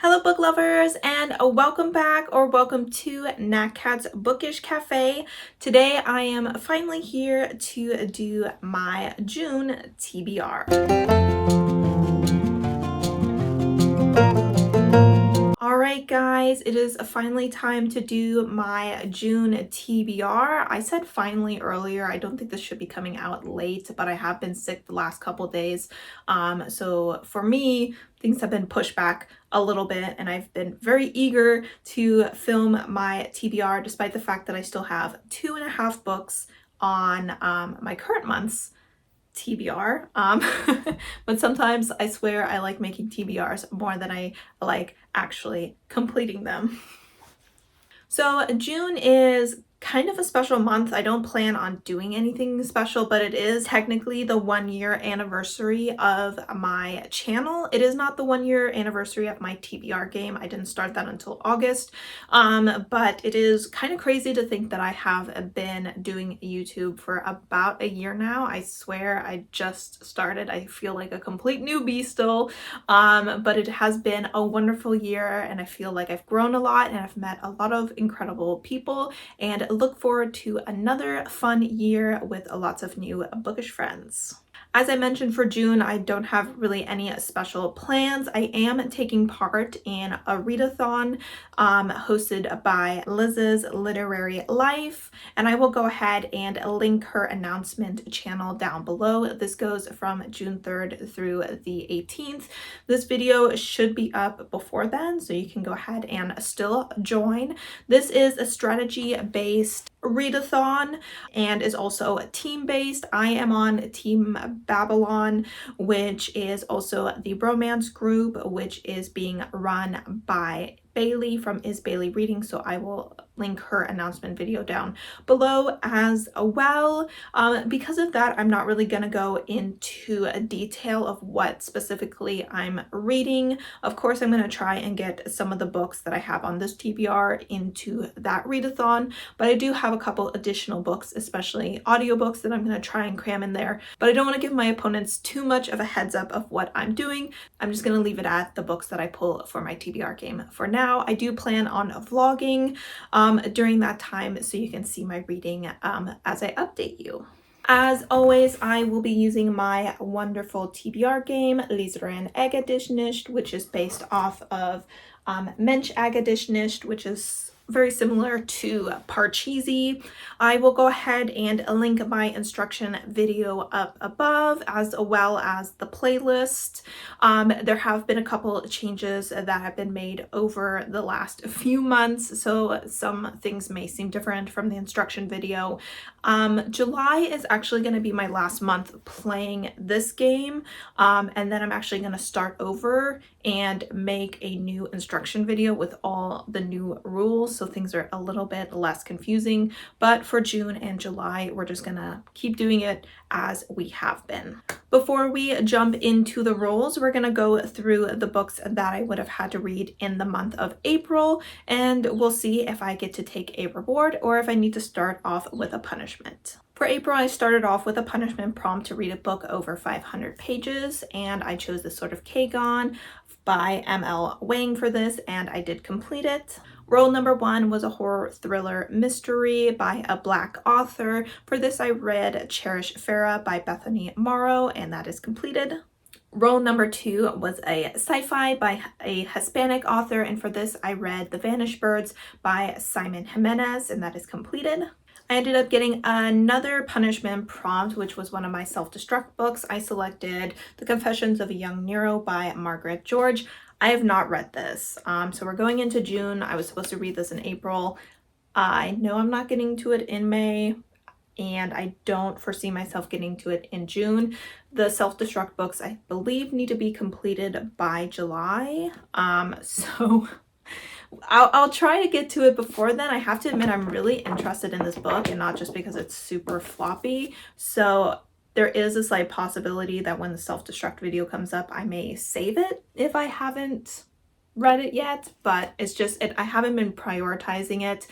Hello book lovers, and welcome back or welcome to Nat Cat's Bookish Cafe. Today I am finally here to do my June TBR. Alright guys, it is finally time to do my June TBR. I said finally earlier. I don't think this should be coming out late, but I have been sick the last couple days. So for me, things have been pushed back a little bit, and I've been very eager to film my TBR despite the fact that I still have 2.5 books on my current month's TBR. But sometimes I swear I like making TBRs more than I like actually completing them. So June is kind of a special month. I don't plan on doing anything special, but it is technically the 1-year anniversary of my channel. It is not the 1-year anniversary of my TBR game. I didn't start that until August. But it is kind of crazy to think that I have been doing YouTube for about a year now. I swear I just started. I feel like a complete newbie still. But it has been a wonderful year, and I feel like I've grown a lot and I've met a lot of incredible people, and look forward to another fun year with lots of new bookish friends. As I mentioned, for June, I don't have really any special plans. I am taking part in a readathon hosted by Liz's Literary Life, and I will go ahead and link her announcement channel down below. This goes from June 3rd through the 18th. This video should be up before then, so you can go ahead and still join. This is a strategy-based readathon and is also team-based. I am on Team Babylon, which is also the romance group, which is being run by Bailey from Is Bailey Reading, so I will link her announcement video down below as well. Because of that, I'm not really gonna go into a detail of what specifically I'm reading. Of course, I'm gonna try and get some of the books that I have on this TBR into that readathon, but I do have a couple additional books, especially audiobooks, that I'm gonna try and cram in there. But I don't want to give my opponents too much of a heads up of what I'm doing. I'm just gonna leave it at the books that I pull for my TBR game for now. I do plan on vlogging during that time, so you can see my reading as I update you. As always, I will be using my wonderful TBR game, Leser en Egedicht nicht, which is based off of Mensch Egedicht nicht, which is very similar to Parcheesi. I will go ahead and link my instruction video up above, as well as the playlist. There have been a couple changes that have been made over the last few months, so some things may seem different from the instruction video. July is actually going to be my last month playing this game, and then I'm actually going to start over and make a new instruction video with all the new rules, so things are a little bit less confusing. But for June and July, we're just gonna keep doing it as we have been. Before we jump into the rules, we're gonna go through the books that I would have had to read in the month of April, and we'll see if I get to take a reward or if I need to start off with a punishment. For April, I started off with a punishment prompt to read a book over 500 pages, and I chose The Sword of Kagon by M.L. Wang for this, and I did complete it. Role number 1 was a horror thriller mystery by a Black author. For this, I read Cherish Farah by Bethany Morrow, and that is completed. Role number 2 was a sci-fi by a Hispanic author, and for this, I read The Vanished Birds by Simon Jimenez, and that is completed. I ended up getting another punishment prompt, which was one of my self-destruct books. I selected The Confessions of a Young Nero by Margaret George. I have not read this. So we're going into June. I was supposed to read this in April. I know I'm not getting to it in May, and I don't foresee myself getting to it in June. The self-destruct books, I believe, need to be completed by July. So I'll try to get to it before then. I have to admit, I'm really interested in this book, and not just because it's super floppy. So there is a slight possibility that when the self-destruct video comes up, I may save it if I haven't read it yet, but it's just, I haven't been prioritizing it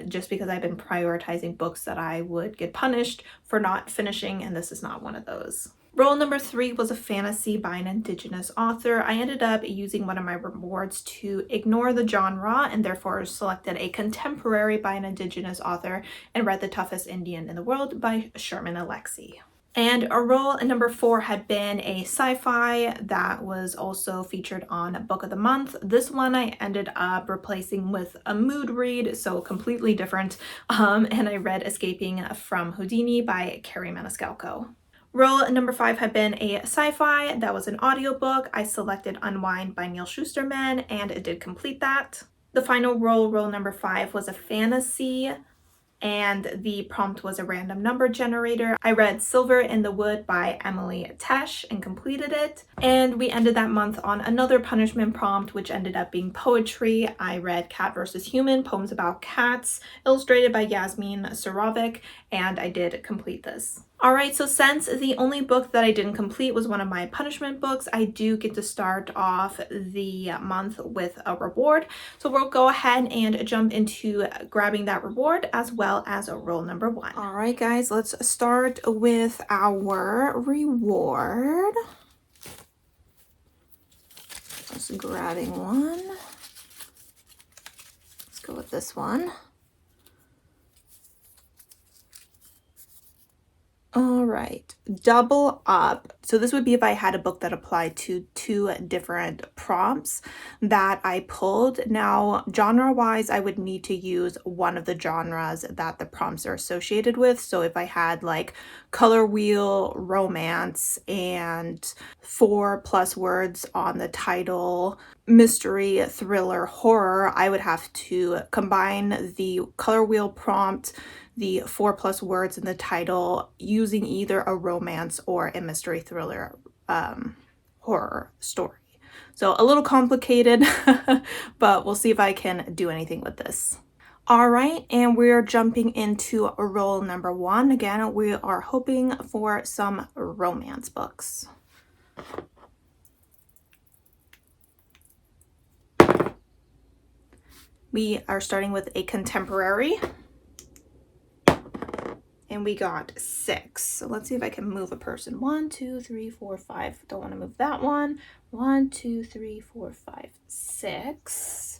just because I've been prioritizing books that I would get punished for not finishing, and this is not one of those. Role number 3 was a fantasy by an Indigenous author. I ended up using one of my rewards to ignore the genre and therefore selected a contemporary by an Indigenous author and read The Toughest Indian in the World by Sherman Alexie. And a role number 4 had been a sci-fi that was also featured on Book of the Month. This one I ended up replacing with a mood read, so completely different. And I read Escaping from Houdini by Carrie Maniscalco. Role number 5 had been a sci-fi that was an audiobook. I selected Unwind by Neil Shusterman and it did complete that. The final role number 5, was a fantasy and the prompt was a random number generator. I read Silver in the Wood by Emily Tesh and completed it. And we ended that month on another punishment prompt, which ended up being poetry. I read Cat vs. Human, Poems About Cats, illustrated by Yasmin Saravic, and I did complete this. Alright, so since the only book that I didn't complete was one of my punishment books, I do get to start off the month with a reward. So we'll go ahead and jump into grabbing that reward as well as role number 1. Alright guys, let's start with our reward. Just grabbing one. Let's go with this one. All right, double up. So this would be if I had a book that applied to 2 different prompts that I pulled. Now, genre-wise, I would need to use one of the genres that the prompts are associated with. So if I had like color wheel, romance, and 4+ words on the title, mystery, thriller, horror, I would have to combine the color wheel prompt, the 4+ words in the title, using either a romance or a mystery, thriller, horror story. So a little complicated, but we'll see if I can do anything with this. All right, and we're jumping into role number 1. Again, we are hoping for some romance books. We are starting with a contemporary. And we got 6. So let's see if I can move a person. 1, 2, 3, 4, 5. Don't want to move that one. 1, 2, 3, 4, 5, 6.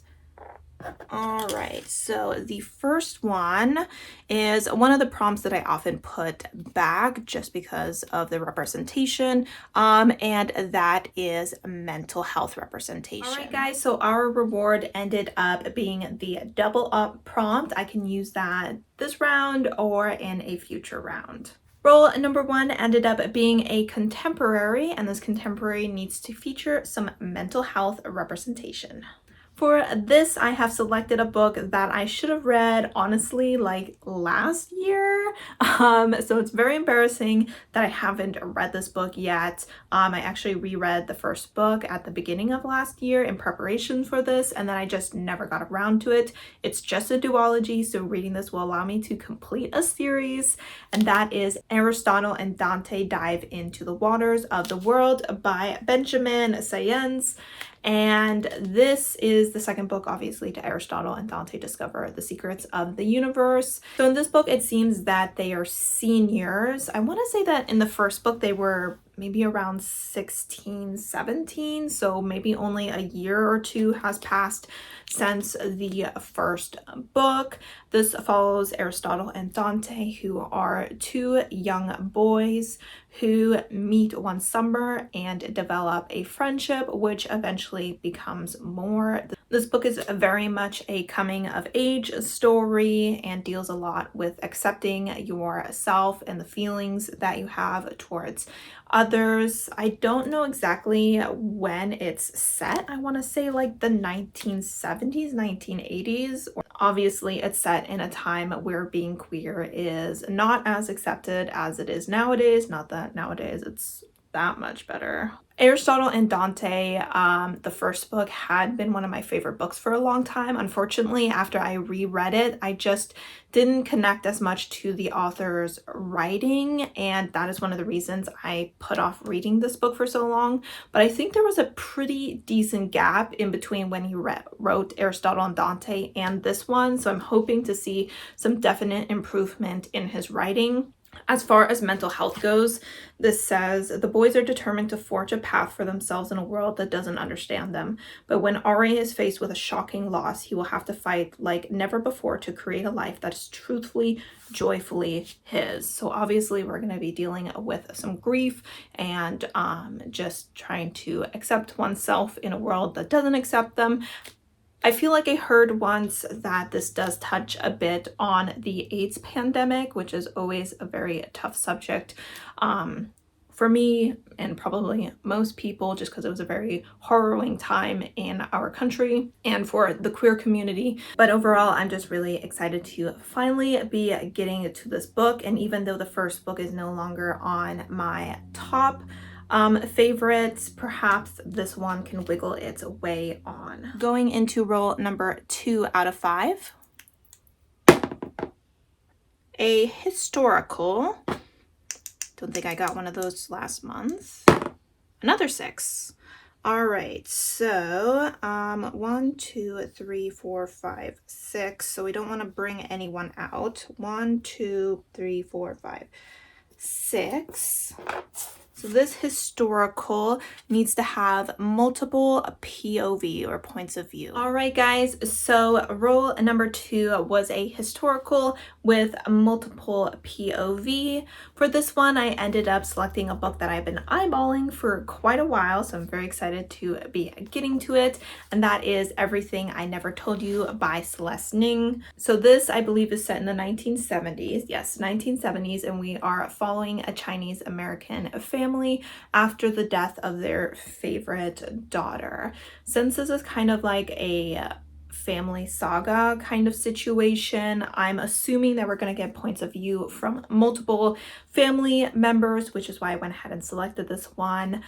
All right, so the first one is one of the prompts that I often put back just because of the representation, and that is mental health representation. All right, guys, so our reward ended up being the double up prompt. I can use that this round or in a future round. Role number 1 ended up being a contemporary, and this contemporary needs to feature some mental health representation. For this, I have selected a book that I should have read, honestly, like last year. So it's very embarrassing that I haven't read this book yet. I actually reread the first book at the beginning of last year in preparation for this, and then I just never got around to it. It's just a duology, so reading this will allow me to complete a series, and that is Aristotle and Dante Dive into the Waters of the World by Benjamin Sayens. And this is the second book, obviously, to Aristotle and Dante discover the secrets of the universe. So in this book, it seems that they are seniors. I want to say that in the first book, they were maybe around 16, 17. So maybe only a year or 2 has passed since the first book. This follows Aristotle and Dante, who are 2 young boys who meet one summer and develop a friendship, which eventually becomes more. This book is very much a coming of age story and deals a lot with accepting yourself and the feelings that you have towards others. I don't know exactly when it's set. I want to say like the 1970s, 1980s. Obviously, it's set in a time where being queer is not as accepted as it is nowadays. Not that nowadays it's that much better. Aristotle and Dante, the first book, had been one of my favorite books for a long time. Unfortunately, after I reread it, I just didn't connect as much to the author's writing, and that is one of the reasons I put off reading this book for so long. But I think there was a pretty decent gap in between when he wrote Aristotle and Dante and this one, so I'm hoping to see some definite improvement in his writing. As far as mental health goes, this says the boys are determined to forge a path for themselves in a world that doesn't understand them. But when Ari is faced with a shocking loss, he will have to fight like never before to create a life that is truthfully, joyfully his. So obviously we're going to be dealing with some grief and just trying to accept oneself in a world that doesn't accept them. I feel like I heard once that this does touch a bit on the AIDS pandemic, which is always a very tough subject for me and probably most people, just because it was a very harrowing time in our country and for the queer community. But overall, I'm just really excited to finally be getting to this book. And even though the first book is no longer on my top favorites, perhaps this one can wiggle its way on. Going into roll number 2 out of 5. A historical. Don't think I got one of those last month. Another 6. All right, so 1, 2, 3, 4, 5, 6. So we don't want to bring anyone out. 1, 2, 3, 4, 5, 6. So this historical needs to have multiple POV or points of view. All right, guys, so roll number 2 was a historical with multiple POV. For this one, I ended up selecting a book that I've been eyeballing for quite a while, so I'm very excited to be getting to it, and that is Everything I Never Told You by Celeste Ning. So this, I believe, is set in the 1970s. Yes, 1970s, and we are following a Chinese American family after the death of their favorite daughter. Since this is kind of like a family saga kind of situation, I'm assuming that we're going to get points of view from multiple family members, which is why I went ahead and selected this one.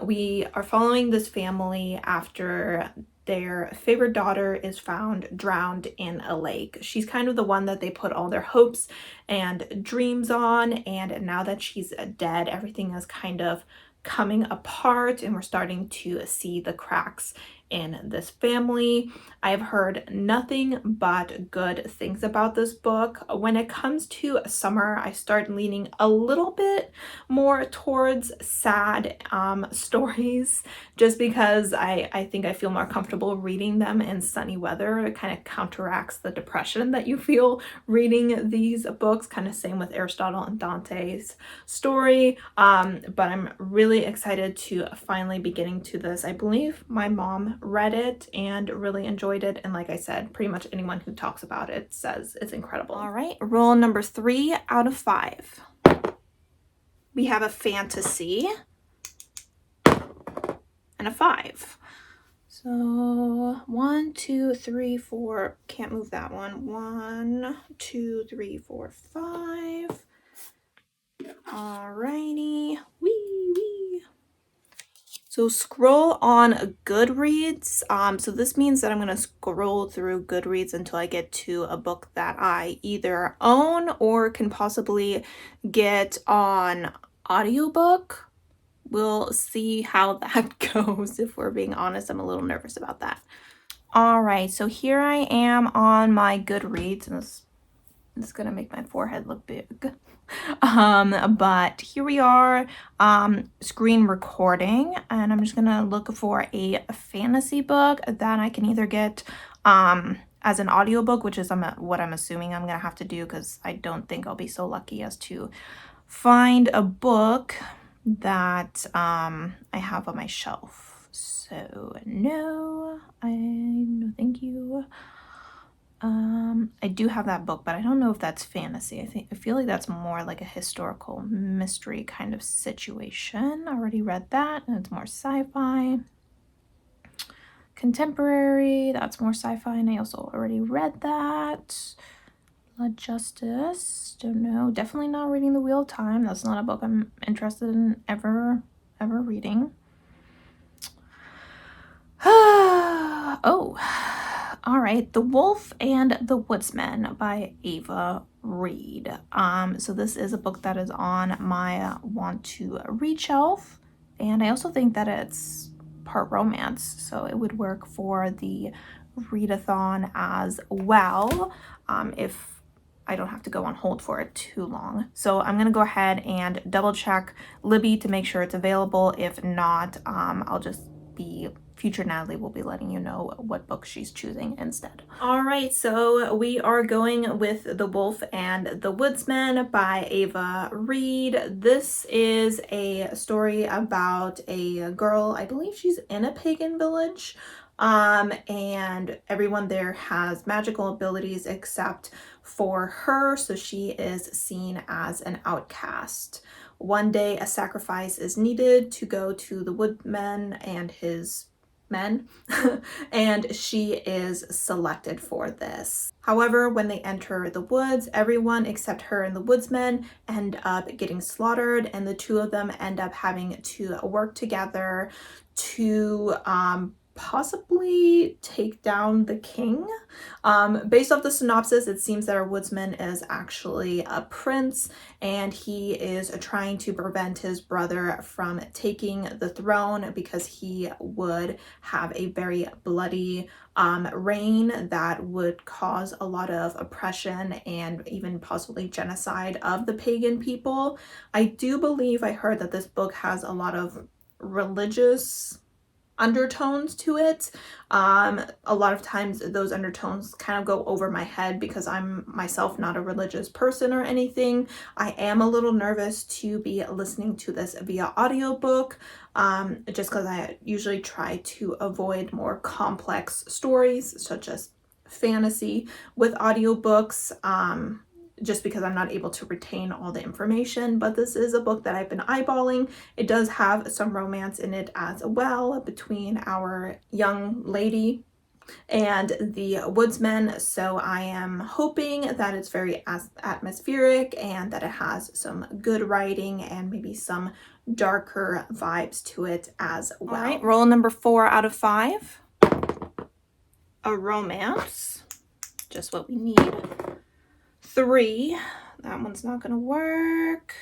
We are following this family after their favorite daughter is found drowned in a lake. She's kind of the one that they put all their hopes and dreams on, and now that she's dead, everything is kind of coming apart and we're starting to see the cracks in this family. I've heard nothing but good things about this book. When it comes to summer, I start leaning a little bit more towards sad stories, just because I think I feel more comfortable reading them in sunny weather. It kind of counteracts the depression that you feel reading these books, kind of same with Aristotle and Dante's story. But I'm really excited to finally be getting to this. I believe my mom read it and really enjoyed it, and like I said, pretty much anyone who talks about it says it's incredible. All right, roll number 3 out of 5. We have a fantasy and a 5. So 1, 2, 3, 4, can't move that one. 1, 2, 3, 4, 5. Alrighty, wee. So scroll on Goodreads. So this means that I'm going to scroll through Goodreads until I get to a book that I either own or can possibly get on audiobook. We'll see how that goes. If we're being honest, I'm a little nervous about that. All right, so here I am on my Goodreads, and this is going to make my forehead look big. But here we are, screen recording, and I'm just gonna look for a fantasy book that I can either get as an audiobook, which is what I'm assuming I'm gonna have to do, because I don't think I'll be so lucky as to find a book that I have on my shelf. So no, thank you. I do have that book, but I don't know if that's fantasy. I feel like that's more like a historical mystery kind of situation. I already read that, and it's more sci-fi. Contemporary, that's more sci-fi, and I also already read that. La Justice, don't know. Definitely not reading The Wheel of Time. That's not a book I'm interested in ever reading. Oh. All right, The Wolf and the Woodsman by Ava Reed. So this is a book that is on my want to read shelf, and I also think that it's part romance, so it would work for the readathon as well. If I don't have to go on hold for it too long. So I'm gonna go ahead and double check Libby to make sure it's available. If not, I'll just be, future Natalie will be letting you know what book she's choosing instead. All right, so we are going with The Wolf and the Woodsman by Ava Reed. This is a story about a girl, I believe she's in a pagan village, and everyone there has magical abilities except for her, so she is seen as an outcast. One day a sacrifice is needed to go to the woodman and his men and she is selected for this. However, when they enter the woods, everyone except her and the woodsmen end up getting slaughtered, and the two of them end up having to work together to possibly take down the king. Based off the synopsis, it seems that our woodsman is actually a prince, and he is trying to prevent his brother from taking the throne because he would have a very bloody reign that would cause a lot of oppression and even possibly genocide of the pagan people. I do believe I heard that this book has a lot of religious undertones to it. A lot of times those undertones kind of go over my head because I'm myself not a religious person or anything. I am a little nervous to be listening to this via audiobook, just because I usually try to avoid more complex stories such as fantasy with audiobooks. Just because I'm not able to retain all the information, but this is a book that I've been eyeballing. It does have some romance in it as well between our young lady and the woodsman, so I am hoping that it's very atmospheric and that it has some good writing and maybe some darker vibes to it as well. All right, roll number 4 out of 5. A romance, just what we need. 3, that one's not gonna work,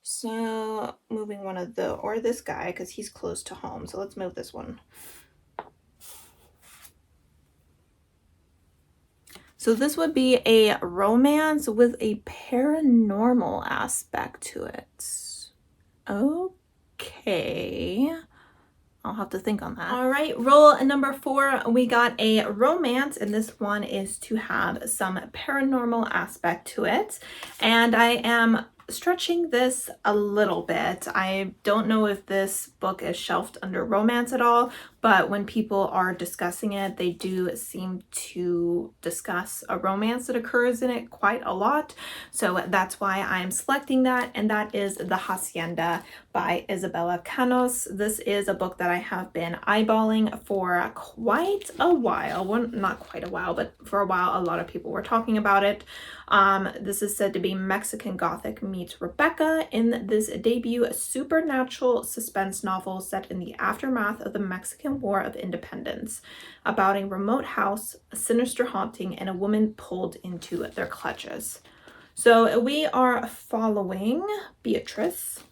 so moving one of the, or this guy because he's close to home, so let's move this one. So this would be a romance with a paranormal aspect to it. Okay, I'll have to think on that. All right, roll number 4. We got a romance, and this one is to have some paranormal aspect to it. And I am stretching this a little bit. I don't know if this book is shelved under romance at all, but when people are discussing it, they do seem to discuss a romance that occurs in it quite a lot. So that's why I'm selecting that, and that is The Hacienda by Isabella Canos. This is a book that I have been eyeballing for quite a while. Well, not quite a while, but for a while a lot of people were talking about it. This is said to be Mexican Gothic meets Rebecca in this debut supernatural suspense novel set in the aftermath of the Mexican War of Independence, about a remote house, a sinister haunting, and a woman pulled into their clutches. So we are following Beatrice,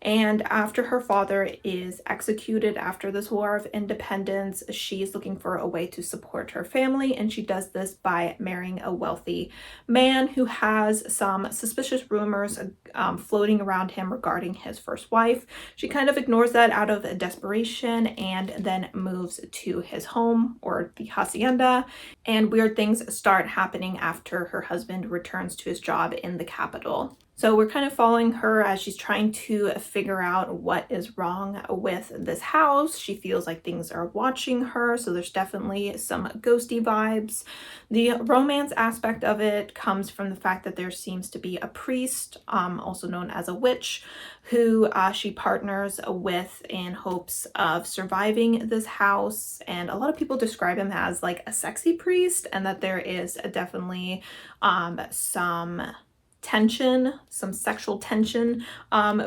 and after her father is executed after this War of Independence, she's looking for a way to support her family, and she does this by marrying a wealthy man who has some suspicious rumors floating around him regarding his first wife. She kind of ignores that out of desperation and then moves to his home, or the hacienda, and weird things start happening after her husband returns to his job in the capital. So we're kind of following her as she's trying to figure out what is wrong with this house. She feels like things are watching her, so there's definitely some ghosty vibes. The romance aspect of it comes from the fact that there seems to be a priest, also known as a witch, who she partners with in hopes of surviving this house. And a lot of people describe him as like a sexy priest, and that there is definitely some tension, some sexual tension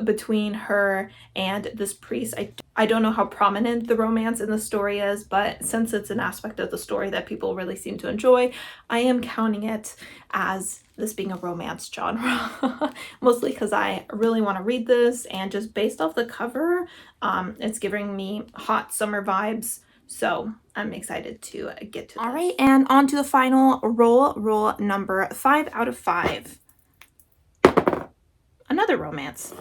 between her and this priest. I don't know how prominent the romance in the story is, but since it's an aspect of the story that people really seem to enjoy, I am counting it as this being a romance genre. Mostly because I really want to read this, and just based off the cover, it's giving me hot summer vibes So I'm excited to get to this. All right, and on to the final roll, rule number 5 out of 5. Another romance.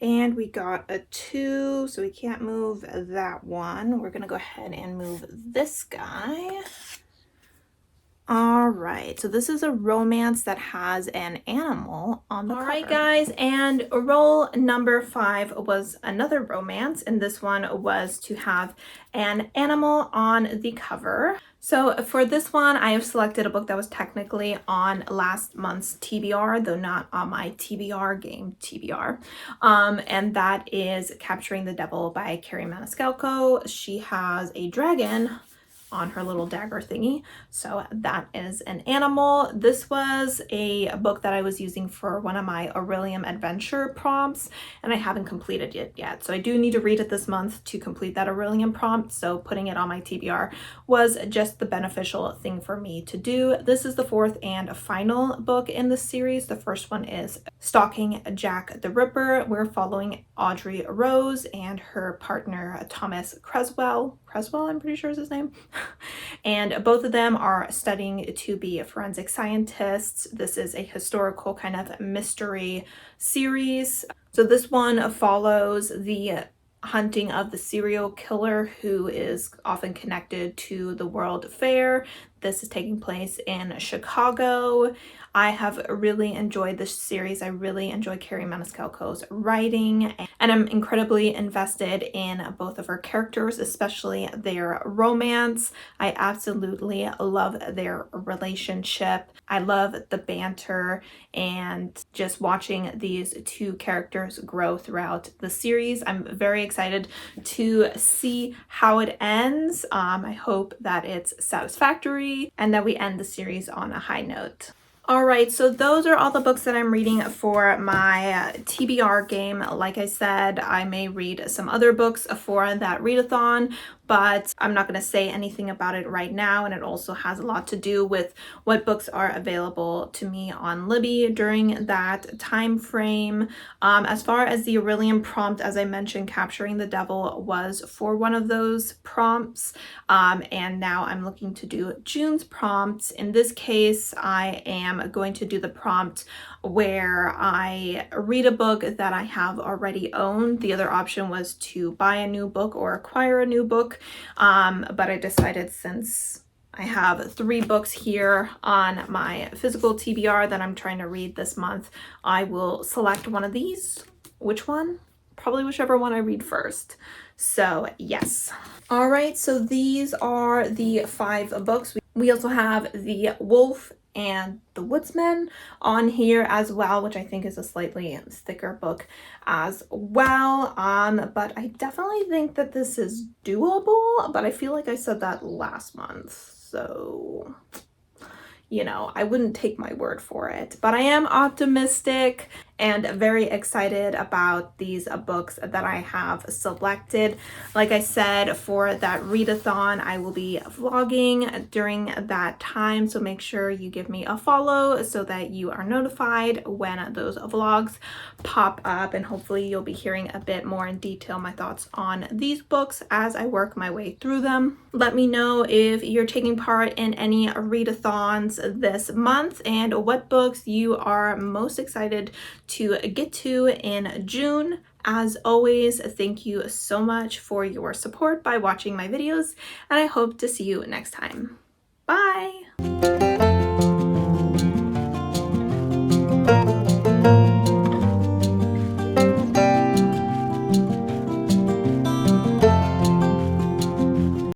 And we got a 2, so we can't move that one. We're gonna go ahead and move this guy. All right, so this is a romance that has an animal on the cover. All right, guys, and roll number 5 was another romance, and this one was to have an animal on the cover. So for this one, I have selected a book that was technically on last month's TBR, though not on my TBR game TBR. And that is Capturing the Devil by Terry Benton-Walker. She has a dragon on her little dagger thingy, so that is an animal. This was a book that I was using for one of my Aurelium adventure prompts, and I haven't completed it yet, so I do need to read it this month to complete that Aurelium prompt, so putting it on my TBR was just the beneficial thing for me to do. This is the 4th and final book in the series. The first one is Stalking Jack the Ripper. We're following Audrey Rose and her partner Thomas Creswell, I'm pretty sure is his name. And both of them are studying to be forensic scientists. This is a historical kind of mystery series. So this one follows the hunting of the serial killer who is often connected to the World Fair. This is taking place in Chicago. I have really enjoyed this series. I really enjoy Terry Benton-Walker's writing, and I'm incredibly invested in both of her characters, especially their romance. I absolutely love their relationship. I love the banter and just watching these two characters grow throughout the series. I'm very excited to see how it ends. I hope that it's satisfactory and that we end the series on a high note. All right, so those are all the books that I'm reading for my TBR game. Like I said, I may read some other books for that readathon, but I'm not going to say anything about it right now, and it also has a lot to do with what books are available to me on Libby during that time frame. As far as the Aurelium prompt, as I mentioned, Capturing the Devil was for one of those prompts, and now I'm looking to do June's prompts. In this case, I am going to do the prompt where I read a book that I have already owned. The other option was to buy a new book or acquire a new book, but I decided, since I have 3 books here on my physical TBR that I'm trying to read this month, I will select one of these. Which one? Probably whichever one I read first. So yes. All right, so these are the 5 books. We also have The Wolf and The Woodsman on here as well, which I think is a slightly thicker book as well. But I definitely think that this is doable, but I feel like I said that last month, so you know, I wouldn't take my word for it. But I am optimistic and very excited about these books that I have selected. Like I said, for that readathon, I will be vlogging during that time, so make sure you give me a follow so that you are notified when those vlogs pop up, and hopefully you'll be hearing a bit more in detail my thoughts on these books as I work my way through them. Let me know if you're taking part in any readathons this month and what books you are most excited to get to in June. As always, thank you so much for your support by watching my videos, and I hope to see you next time. Bye!